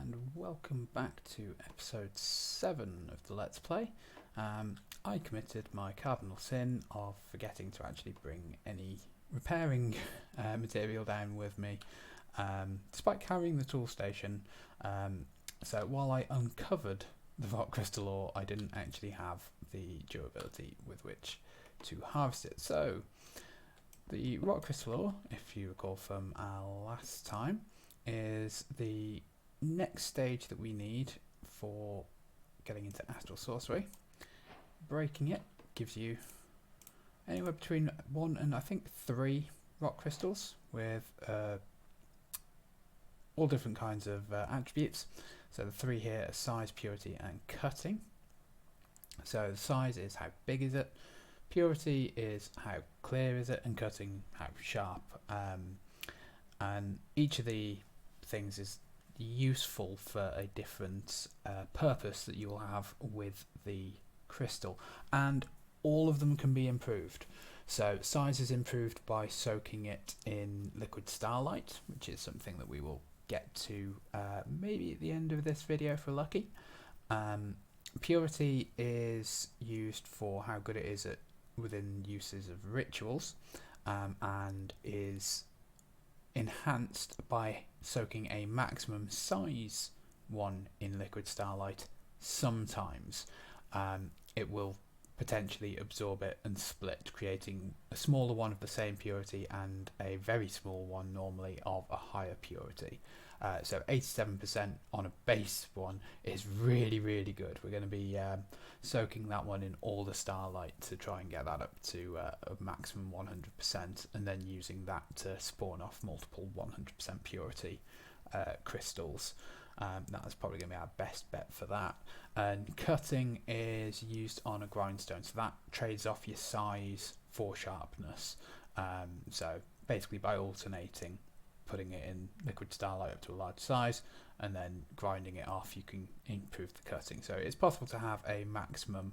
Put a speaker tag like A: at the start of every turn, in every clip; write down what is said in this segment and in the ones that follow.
A: and welcome back to episode 7 of the Let's Play. I committed my cardinal sin of forgetting to actually bring any repairing material down with me, despite carrying the tool station. So while I uncovered the rock crystal ore, I didn't actually have the durability with which to harvest it. So the rock crystal ore, if you recall from our last time, is the next stage that we need for getting into Astral Sorcery. Breaking it gives you anywhere between 1 and I think 3 rock crystals with all different kinds of attributes. So the 3 here are size, purity and cutting. So the size is how big is it, purity is how clear is it, and cutting how sharp. And each of the things is useful for a different purpose that you will have with the crystal, and all of them can be improved. So size is improved by soaking it in liquid starlight, which is something that we will get to maybe at the end of this video if we're lucky. Purity is used for how good it is at within uses of rituals, and is enhanced by soaking a maximum size one in liquid starlight. Sometimes it will potentially absorb it and split, creating a smaller one of the same purity and a very small one normally of a higher purity. So 87% on a base one is really good. We're going to be soaking that one in all the starlight to try and get that up to a maximum 100%, and then using that to spawn off multiple 100% purity crystals. That's probably going to be our best bet for that. And cutting is used on a grindstone, so that trades off your size for sharpness. So basically by alternating putting it in liquid starlight up to a large size and then grinding it off, you can improve the cutting. So it's possible to have a maximum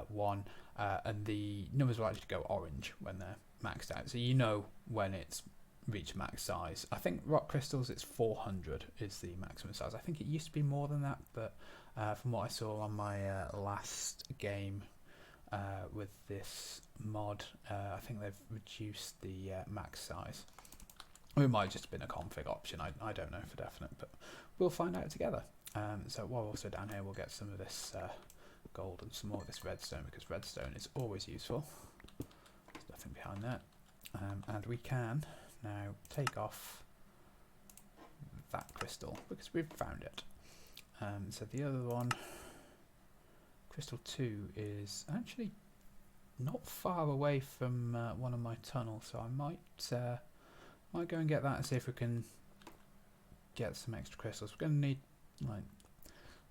A: one, and the numbers will actually go orange when they're maxed out, so you know when it's reached max size. I think rock crystals, it's 400 is the maximum size. I think it used to be more than that, but from what I saw on my last game with this mod, I think they've reduced the max size. It might have just been a config option, I don't know for definite, but we'll find out together. So while we're also down here, we'll get some of this gold and some more of this redstone, because redstone is always useful. There's nothing behind that. And we can now take off that crystal because we've found it. So the other one, crystal 2, is actually not far away from one of my tunnels, so I might go and get that and see if we can get some extra crystals. We're going to need like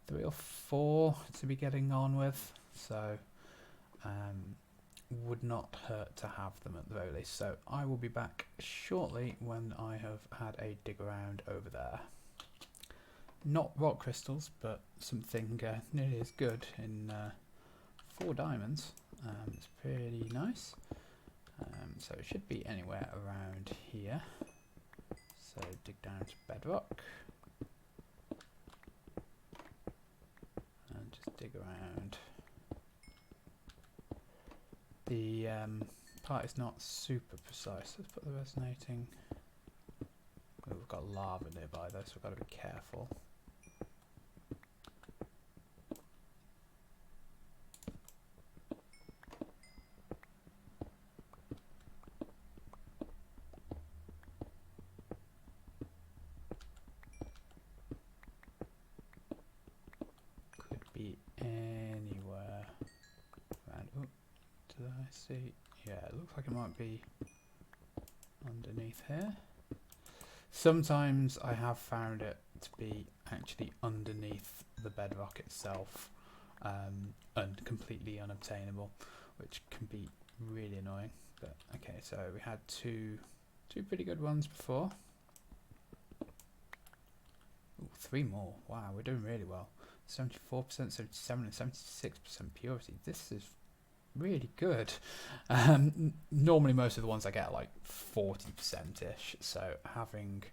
A: 3 or 4 to be getting on with, so would not hurt to have them at the very least. So I will be back shortly when I have had a dig around over there. Not rock crystals, but something nearly as good in 4 diamonds. It's pretty nice. So it should be anywhere around here. So dig down to bedrock and just dig around. The part is not super precise. Let's put the resonating. Oh, we've got lava nearby though, so we've got to be careful. Be anywhere around. Oh, did I see? Yeah, it looks like it might be underneath here. Sometimes I have found it to be actually underneath the bedrock itself, and completely unobtainable, which can be really annoying. But okay, so we had two pretty good ones before. Ooh, 3 more. Wow, we're doing really well. 74%, 77% and 76% purity. This is really good. Normally most of the ones I get are like 40%ish, so having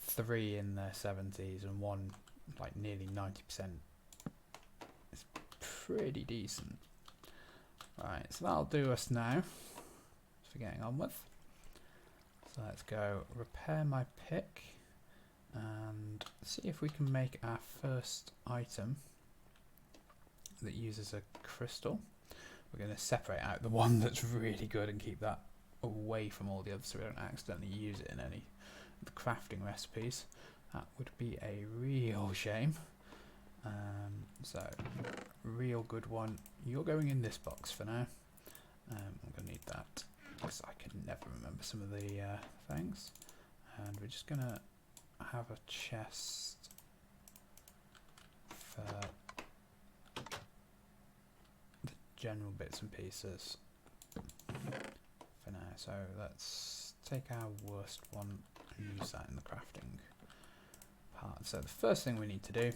A: 3 in their 70s and 1 like nearly 90%. It's pretty decent. Right, so that'll do us now for getting on with. So let's go repair my pick and see if we can make our first item that uses a crystal. We're going to separate out the one that's really good and keep that away from all the others so we don't accidentally use it in any of the crafting recipes. That would be a real shame. So, real good one. You're going in this box for now. I'm going to need that because I can never remember some of the things. And we're just going to have a chest for the general bits and pieces for now. So let's take our worst one and use that in the crafting part. So the first thing we need to do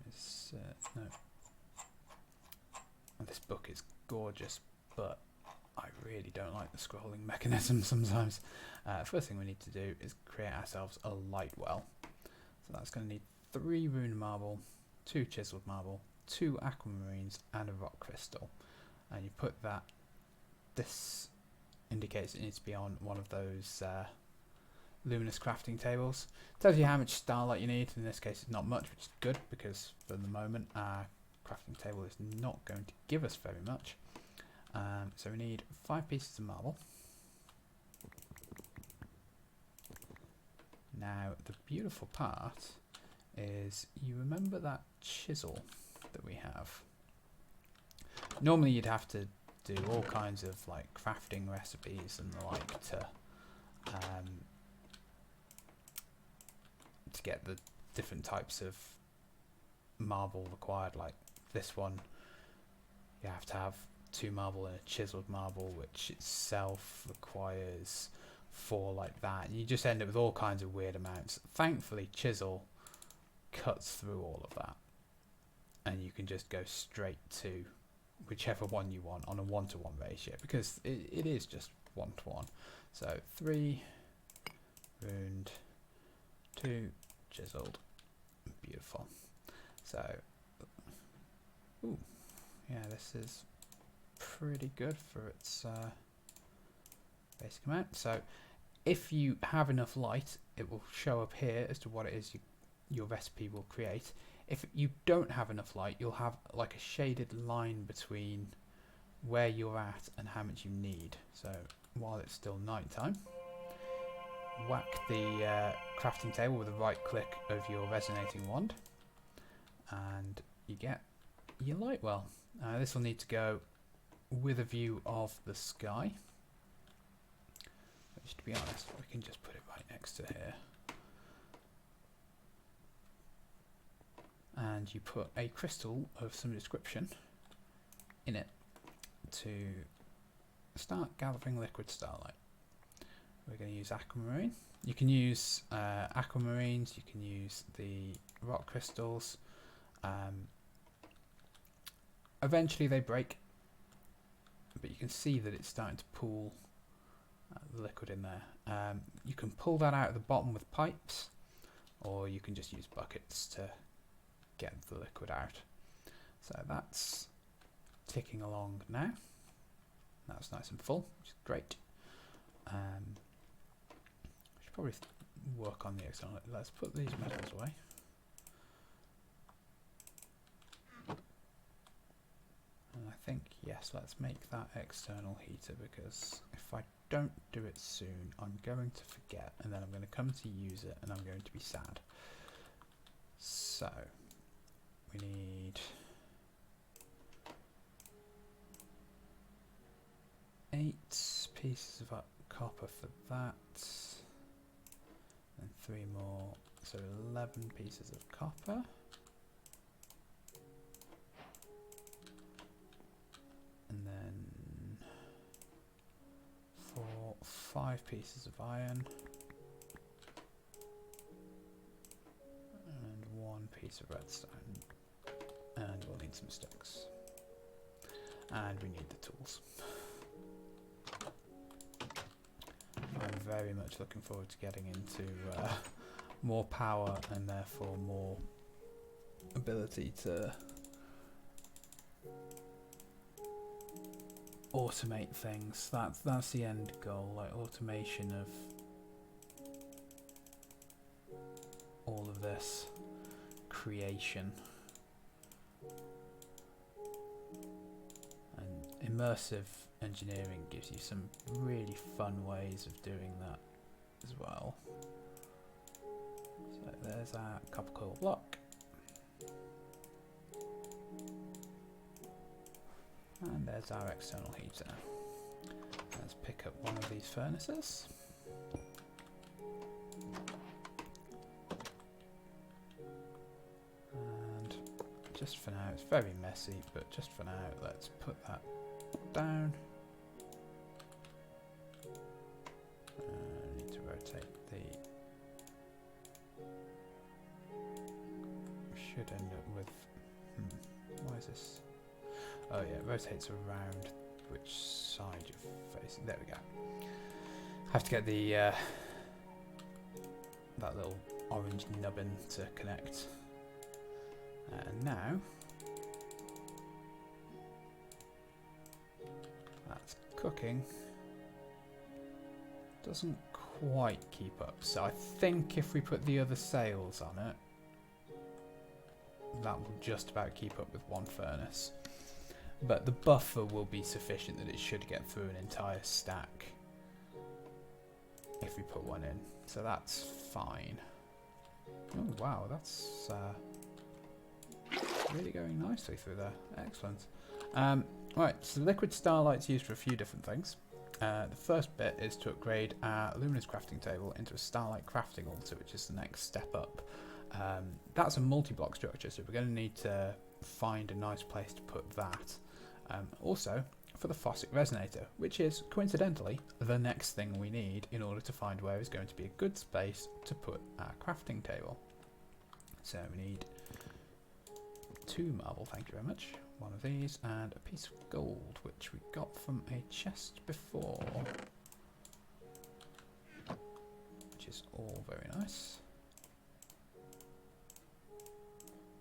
A: is no. This book is gorgeous, but I really don't like the scrolling mechanism sometimes. First thing we need to do is create ourselves a light well. So that's going to need 3 rune marble, 2 chiseled marble, 2 aquamarines, and a rock crystal. And you put that. This indicates it needs to be on one of those luminous crafting tables. Tells you how much starlight you need. In this case, it's not much, which is good because for the moment our crafting table is not going to give us very much. So we need 5 pieces of marble. Now the beautiful part is you remember that chisel that we have. Normally you'd have to do all kinds of like crafting recipes and the like to get the different types of marble required. Like this one, you have to have 2 marble and a chiseled marble, which itself requires 4 like that. And you just end up with all kinds of weird amounts. Thankfully, chisel cuts through all of that, and you can just go straight to whichever one you want on a 1-to-1 ratio, because it is just 1-to-1. So 3 runed, 2 chiseled, beautiful. So, ooh, yeah, this is pretty good for its basic amount. So if you have enough light, it will show up here as to what it is your recipe will create. If you don't have enough light, you'll have like a shaded line between where you're at and how much you need. So while it's still night time, whack the crafting table with a right click of your resonating wand and you get your light well. This will need to go with a view of the sky, which, to be honest, we can just put it right next to here. And you put a crystal of some description in it to start gathering liquid starlight. We're going to use aquamarine. You can use aquamarines, you can use the rock crystals. Eventually they break, but you can see that it's starting to pool the liquid in there. You can pull that out of the bottom with pipes, or you can just use buckets to get the liquid out. So that's ticking along now. That's nice and full, which is great. Should probably work on the external. Let's put these metals away. And I think, yes, let's make that external heater, because if I don't do it soon, I'm going to forget, and then I'm going to come to use it and I'm going to be sad. So we need 8 pieces of copper for that, and 3 more, so 11 pieces of copper. And then 5 pieces of iron, and 1 piece of redstone. And we'll need some sticks. And we need the tools. I'm very much looking forward to getting into more power and therefore more ability to automate things. That's the end goal, like automation of all of this creation. And immersive engineering gives you some really fun ways of doing that as well. So there's our copper coil block. And there's our external heater. Let's pick up one of these furnaces. And just for now, it's very messy, but just for now, let's put that down. I need to rotate the... should end up with... why is this? Oh yeah, it rotates around which side you're facing. There we go. Have to get the that little orange nubbin to connect. And now that's cooking. Doesn't quite keep up. So I think if we put the other sails on it, that will just about keep up with one furnace. But the buffer will be sufficient that it should get through an entire stack if we put one in. So that's fine. Oh wow, that's really going nicely through there. Excellent. Right, so liquid starlight's used for a few different things. The first bit is to upgrade our luminous crafting table into a starlight crafting altar, which is the next step up. That's a multi-block structure, so we're going to need to find a nice place to put that. Also, for the Fossick Resonator, which is, coincidentally, the next thing we need in order to find where is going to be a good space to put our crafting table. So we need 2 marble, thank you very much, one of these, and a piece of gold, which we got from a chest before, which is all very nice.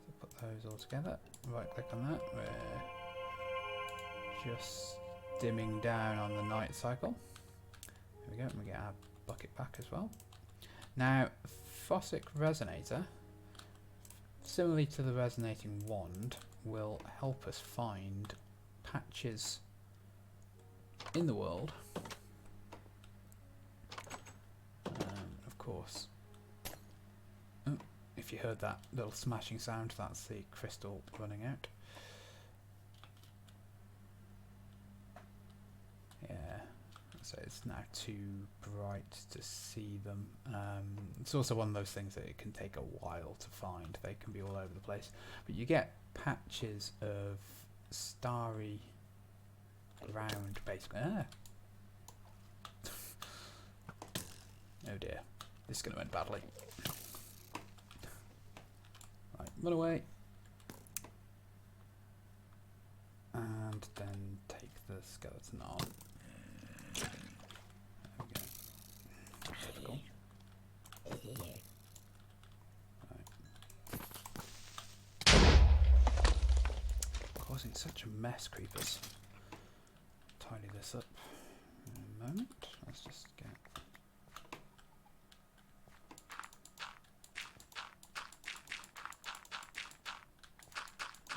A: So put those all together, right click on that, we're just dimming down on the night cycle. There we go, and we get our bucket back as well. Now, Fossick Resonator, similarly to the resonating wand, will help us find patches in the world. Of course, if you heard that little smashing sound, that's the crystal running out. Yeah, so it's now too bright to see them. It's also one of those things that it can take a while to find. They can be all over the place, but you get patches of starry ground basically. Oh dear, this is going to end badly. Right, run away. And then take the skeleton on. There we go. Typical. Causing such a mess, creepers. Tidy this up in a moment. Let's just get...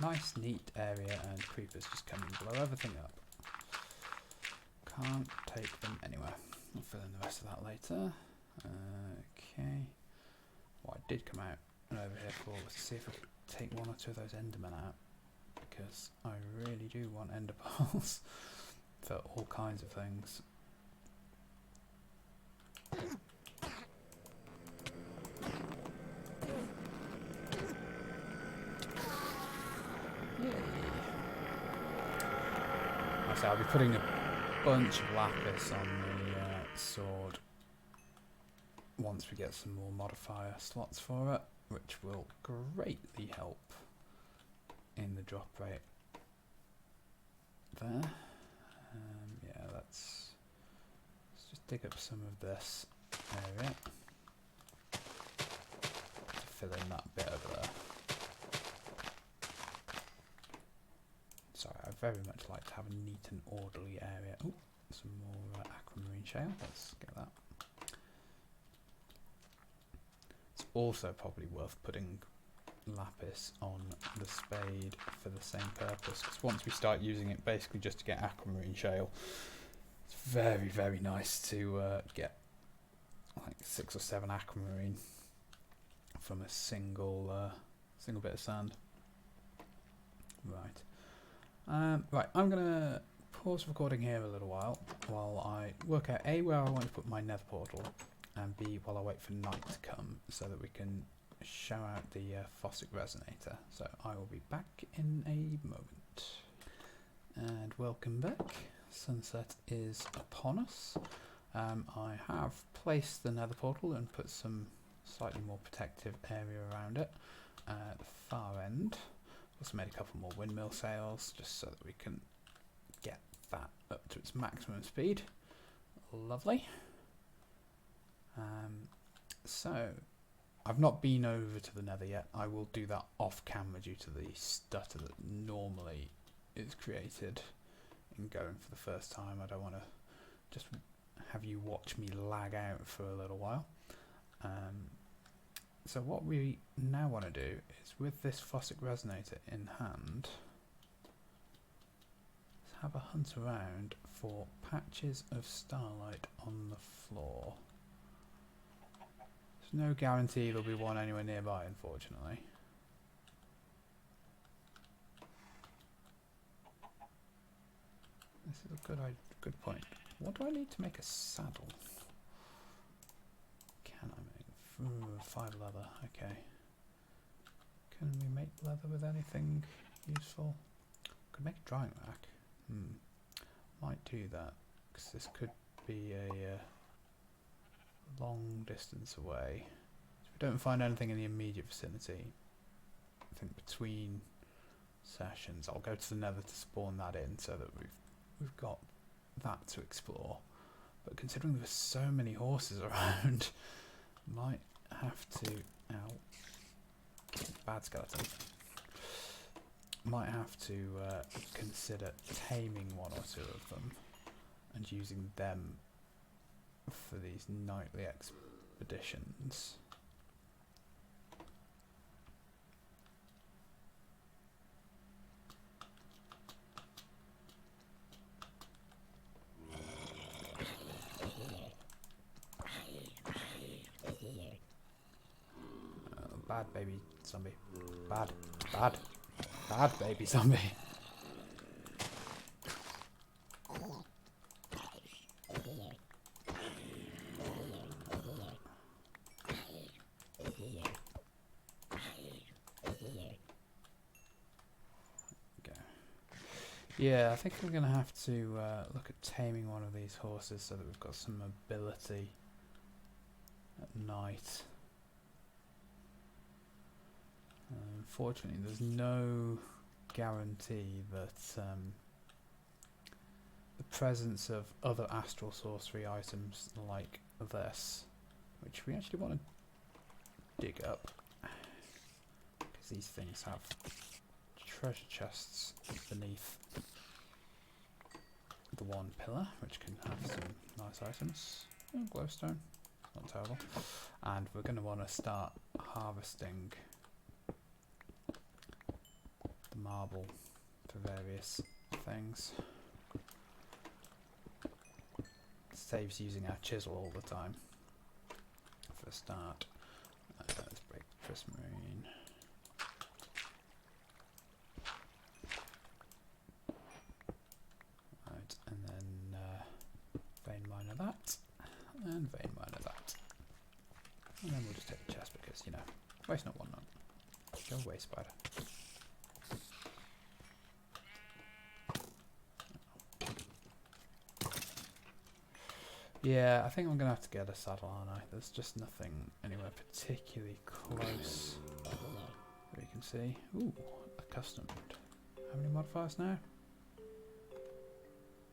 A: nice, neat area, and creepers just come and blow everything up. Can't take them anywhere. I'll fill in the rest of that later. Okay. What I did come out and over here for was to see if I could take one or two of those endermen out, because I really do want ender pearls for all kinds of things. Yay. So I'll be putting a bunch of lapis on the sword once we get some more modifier slots for it, which will greatly help in the drop rate there. Yeah, let's just dig up some of this area. fill in that bit over there. Sorry, I very much like to have a neat and orderly area. Oh, some more aquamarine shale. Let's get that. It's also probably worth putting lapis on the spade for the same purpose, because once we start using it basically just to get aquamarine shale, it's very, very nice to get like 6 or 7 aquamarine from a single bit of sand. Right. Right, I'm gonna pause recording here a little while I work out A, where I want to put my nether portal, and B, while I wait for night to come so that we can show out the Fossick resonator. So I will be back in a moment. And welcome back. Sunset is upon us. I have placed the nether portal and put some slightly more protective area around it at the far end. Also made a couple more windmill sails just so that we can get that up to its maximum speed. Lovely. So I've not been over to the nether yet. I will do that off camera due to the stutter that normally is created in going for the first time. I don't want to just have you watch me lag out for a little while. So what we now want to do is, with this Fossick resonator in hand, let's have a hunt around for patches of starlight on the floor. There's no guarantee there'll be one anywhere nearby, unfortunately. This is a good point. What do I need to make a saddle? Can I make 5 leather? Okay. Can we make leather with anything useful? Could make a drying rack. Might do that, because this could be a long distance away. So we don't find anything in the immediate vicinity. I think between sessions I'll go to the nether to spawn that in so that we've got that to explore. But considering there's so many horses around, might have to bad skeleton. Might have to consider taming 1 or 2 of them and using them for these nightly expeditions. Bad baby zombie. Bad baby zombie. Yeah, I think we're going to have to look at taming one of these horses so that we've got some mobility at night. Unfortunately, there's no guarantee that the presence of other astral sorcery items like this, which we actually want to dig up, because these things have treasure chests beneath the one pillar, which can have some nice items. Oh, glowstone, not terrible. And we're going to want to start harvesting the marble for various things. It saves using our chisel all the time. For a start, let's break the prismarine. Right, and then vein miner that, and vein miner that. And then we'll just take the chest because, you know, waste not, want none. Go away, spider. Yeah, I think I'm going to have to get a saddle, aren't I? There's just nothing anywhere particularly close that we can see. Ooh, accustomed. How many modifiers now?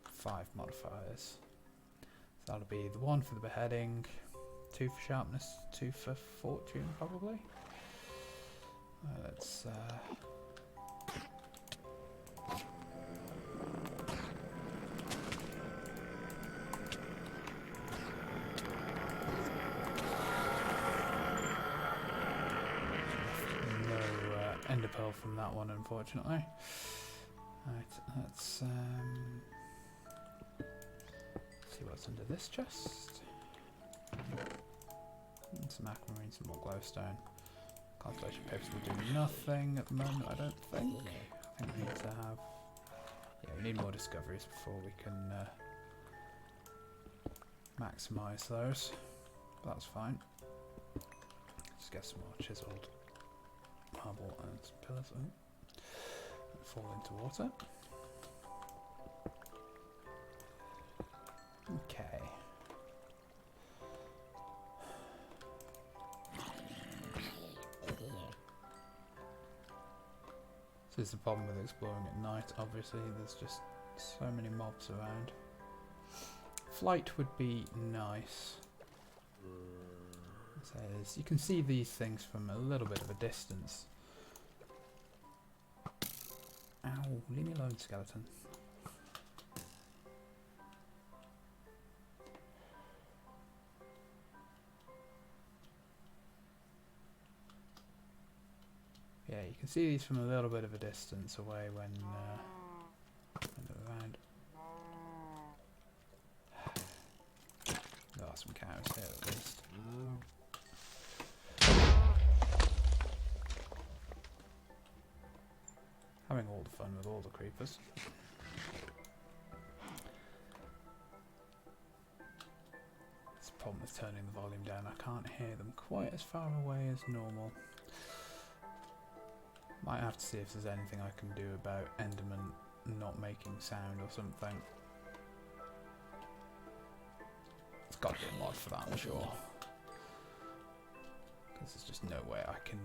A: 5 modifiers. So that'll be the 1 for the beheading, 2 for sharpness, 2 for fortune, probably. Let's ender pearl from that one, unfortunately. Right, let's see what's under this chest. Some aquamarine, some more glowstone. Constellation papers will do nothing at the moment, I don't think. I think we need to have... Yeah, we need more discoveries before we can maximise those. But that's fine. Just get some more chiseled marble and some pillars. Oh. Fall into water. Okay. This is the problem with exploring at night, obviously. There's just so many mobs around. Flight would be nice. It says you can see these things from a little bit of a distance. Ow, leave me alone, skeleton. Yeah, you can see these from a little bit of a distance away when they're around. There are some cows here at least. Having all the fun with all the creepers. It's a problem with turning the volume down. I can't hear them quite as far away as normal. Might have to see if there's anything I can do about Enderman not making sound or something. It's got to be a mod for that, I'm sure. Because there's just no way I can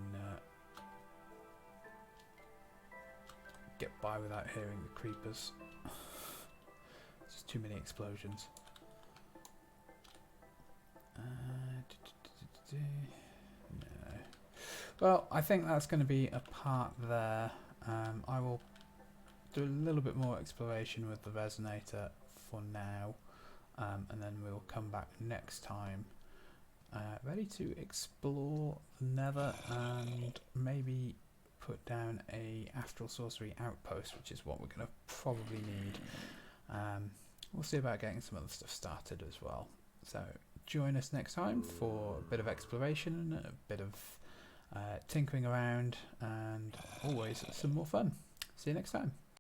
A: get by without hearing the creepers. There's just too many explosions. No. Well, I think that's going to be a part there. I will do a little bit more exploration with the resonator for now, and then we'll come back next time ready to explore the Nether and maybe put down a Astral Sorcery outpost, which is what we're going to probably need. We'll see about getting some other stuff started as well. So join us next time for a bit of exploration, a bit of tinkering around, and always some more fun. See you next time.